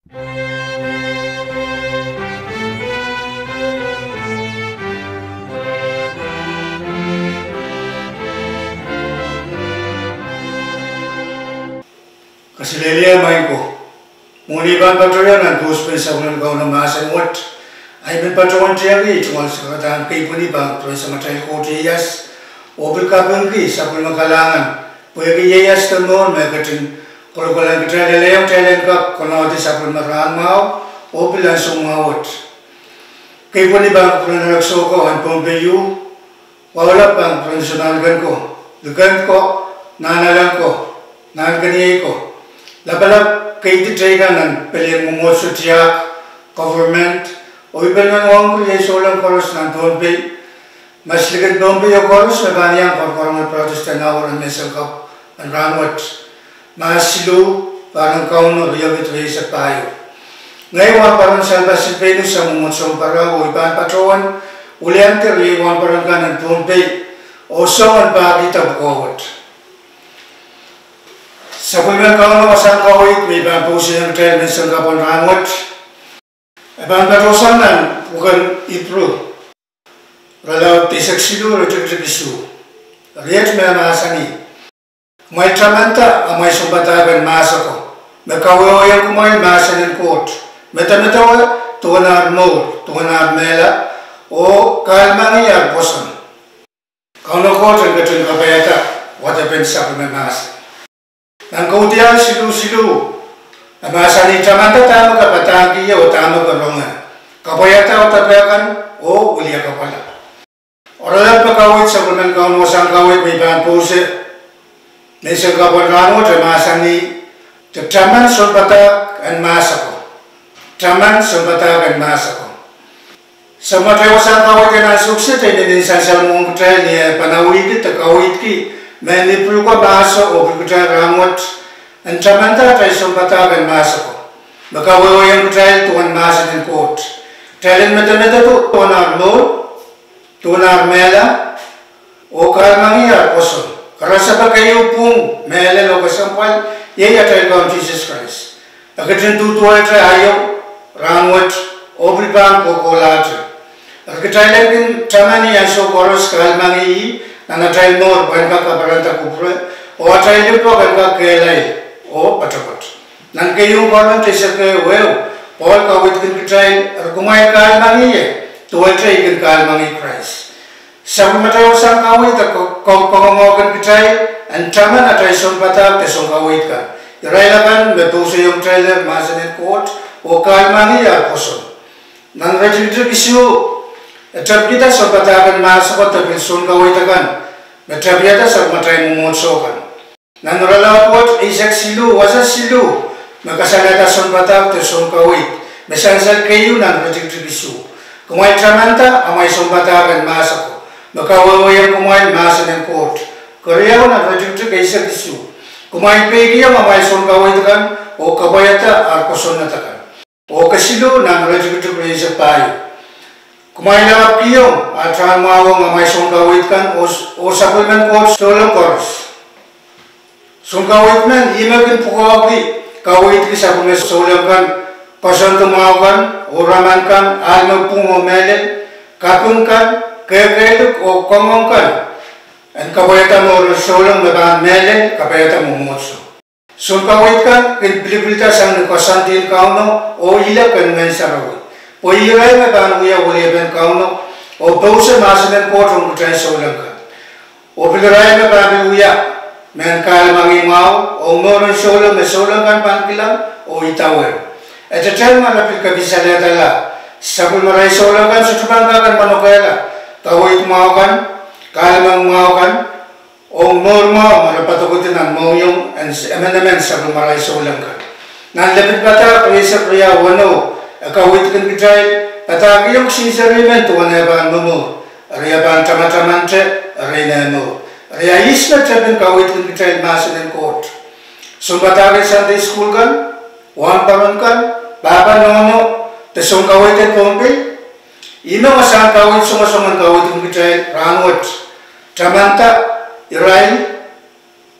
Kasilelia maiko muni ban patroya na dos pensa unan kau na masa what ai ben patron tiagi chual sakatan kai puni bang troy samatai ko tias obil ka bangki sapul makalangan puegi yas tamon magatin kolokolan kita leleyong talent ka kono ti sapul maran mau obil langsung mawat kai puni bang troy rakso ko an pompeyu wala bang troy sunalgan ko dugan ko nanalang ko nan kaniyay ko labalab kay titragan ng pilihan mo sutiya government o ibang ng wang kulay solang koros ng Dolby mas ligad Dolby yung koros na baniyang korkorong protestan na waran mesang kap ang ranwat mas silu parang kauno riyabit rin sa payo ngayon parang salba si Venus sa mumutsong para o ibang patrowan ulian kariwan parang ka ng Dolby o sawan bagi tabukawat Sapulman kau masang kawit may bampusin ang trail ng Sangkapon Ranwat. Ibang katosan nan bukan ipro. Ralaw tisak silu rejek isu. Riat may masani. May tramanta amay sumbatagan masa ko. Nakawawayan kumay masa ng court. Meta-metawa tuwanar mo, tuwanar mela o kalmangiyar posan. Kau na court ang gatun kabayata. What happened sa pamamasa? Nang kautian silu-silu, masa ni tramanta tama ka patangi o tama ka rongan. Kapayata o tabakan o uliya ka pala. Oralan pa kawit sa kunan kaun wasang kawit may ban pose. May Sangkapon Ranwat masa ni traman sulbatak ang masa ko. Traman sulbatak ang masa ko. Sa matay wasang kawit ka na suksit ay nininsansal mong trail niya panawid at kawit ki. Manipul ko baso o pagkutra Ranwat ang tramanta tayo sumpatagan masa ko. Magkawawayan ko tayo tuwan masa ng court. Tayo mata-mata to tuwanar mo, tuwanar mela, o kalmangiyar poson. Karasa pa kayo pong mela lo kasampal, yaya tayo kaun Jesus Christ. Agad tutuwa tayo ayaw, Ranwat, o pripang kukulata. Agad tayo lang traman niya so koros kalmangiyi, na tayo nor bangka kabaranta kupre o tayo lipo bangka kelay o patapat nan kayong koron tayo ke well Paul kawit kin kitay kumay kalmangi tuwal tayo kin kalmangi Christ sa matayo sang kawit ko kongomogan kitay ang tama na tayo son patag te son kawit ka irailakan betuso yung trailer masanin court o kalmangi ya poson nan rejidrik isu Etrap kita sa patakan masakot tapil sun kawitakan. Etrap kita sa matay mumutsokan. Nanuralaw pot isak silu, wasa silu. Makasalata sun patak te sun kawit. Mesansal kayo ng rejiktribisu. Kumay tramanta, amay sun patakan masako. Makawawayan kumay masa ng court. Koreaw ng rejiktrib isak isu. Kumay pegiyang amay sun kawitakan o kabayata arkoson natakan. O kasilu ng rejiktrib isak payo. Kumain lawat kiyong at saan mawang may sungkawit kan o sapulman ko solong koros. Sungkawit man, imagin pukawagi, kawit ki sapulman solong kan, pasan tumawagan, uraman kan, almag pong umelin, kapun kan, kaya o kongong kan. Ang kabayata mo solong na melin, kabayata mo mutso. Sungkawit kan, kinpilibilita sang nakasantin kauno, o ilag kan ngayon sa rawit. O iray na paano kuya uliban kauno o bausa masanan ko tong kutay sa ulang ka. O pilaray na paano kuya men kalmangi mau o moron solo me solo kan pankilang o itawer. At atyan malapit ka bisala dala. Sabul maray solo kan sa tupangkakan manokela. Tawit mau kan, kalmang mau kan o mor mau malapatakutin ang mau yung emanamen sabul maray solo kan. Nanlapit bata presa priya wano kawit kan kitay patagi yung sincerement wana ban mo ariya ban tama-tamante ariya mo ariya isna taben kawit kan kitay masa ng court sumbatagi Sunday school kan wan paron kan baba nono tesong kawit kan pompe ino masang kawit sumasungan kawit kan kitay Ranwat tamanta iray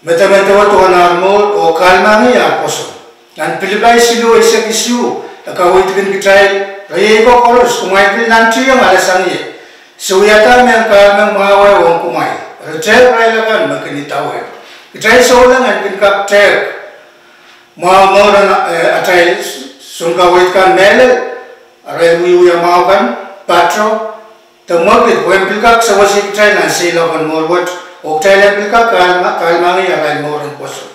meta-meta wa tuwanar mo o kalmangi ya poso nan pilibai silu isa kisu akawit kin kitrai raya ko koros kumai pil nanti yang alasan ye suyata men kal men mawai wong kumai rejel raya lakan makin itawe kitrai solang an kin kap tek mau atai sungkawit kan mele raya wiu yang mau kan patro temagit wen pilkak sawasi kitrai nan sila kan morwat oktai le pilkak kalmangi arai moran poso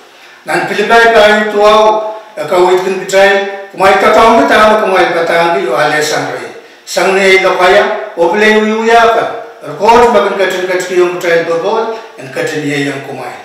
nan pilibai kai tuau akawit kin kitrai kumai katong kita kumai katang di ale sangre sangne lokaya oble uyuya kan rekod bagan katin katin yung kitrai bobol and katin ye yang kumai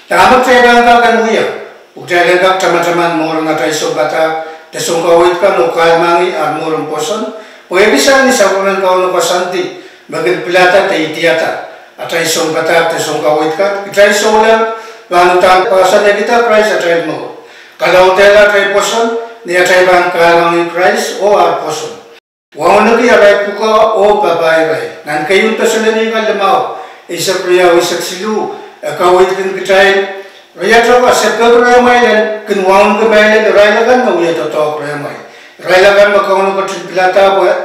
tamak trai kan uya uktai lengkap teman-teman morong atai sobata tesong kawit kan lokal mangi ar morong poson oye bisa ni sabunan kau no pasanti bagan pilata te itiata atai sobata tesong kawit kan kitrai solang banutan pasan kita price atai mo kalau tela atai poson ni atai ban kalangi price o ar poson wang lagi arai puka o babai rai nan kayun tasalani kan lemau isa priya wisak silu kawit kan kitrai raya tropa sepka ramai dan kenwang kembali raya lagan mau ya toto ramai raya lagan makau no katin pilata buat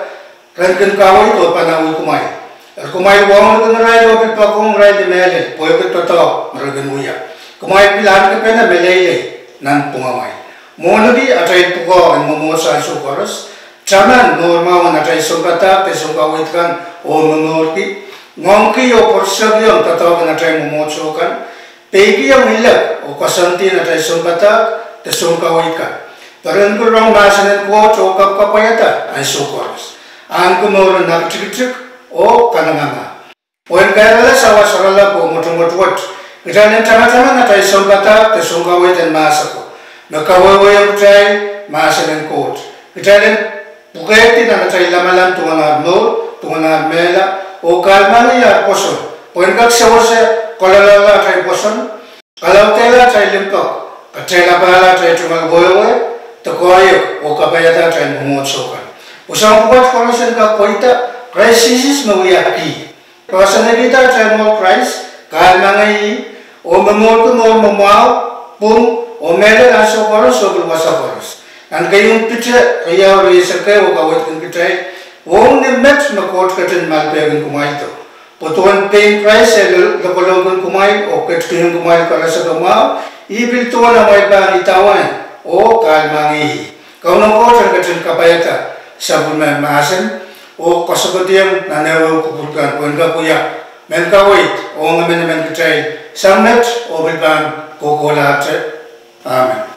ranken kawai to panawi kumai wang kan raya opil pakong raya demele boy ke toto meragan uya kumai pilan ke pena melele nan pungamai monodi atai puko and momosa sukoros chaman norma atai songkata te songkawit kan o memorti ngongki o porsabion toto kan atai momoso kan pegi yang hilak o kasanti atai songkata te songkawit kan paran kurang bahasan ko chokap kapayata ai sukoros an kumor nak tik o kanangama oen kairala sawa sarala ko motomotwat Kita sama-sama natai songkata te songkawit dan masako nakawawa yang try masa dan kot kita dan buketi na try lamalan tunganar mela o kalmani ya poson poin kak sawase kolala try poson kalau tela try lempok katela bala try tungal boyo takoyo o kapayata try mumotsokan usang buat kolosen ka poita crisis mawiyaki kawasan kita try mo price kalmangai o memor mau pun o mele laso koros o bulwasa koros an kayong pitche kaya ori sakay o kawit kan kitay wong ni met na kot katin malpegan kumay to putuan pain price lakologan kumay o katin kumay para sa gamaw ibil to na may panitawan o kalmangi kaunang kot katin kapayata sa bulman mahasan o kasagotiyang nanawaw kupulkan o nga kuya men kawit o nga men kitay samnet o bilban kukulat Amen.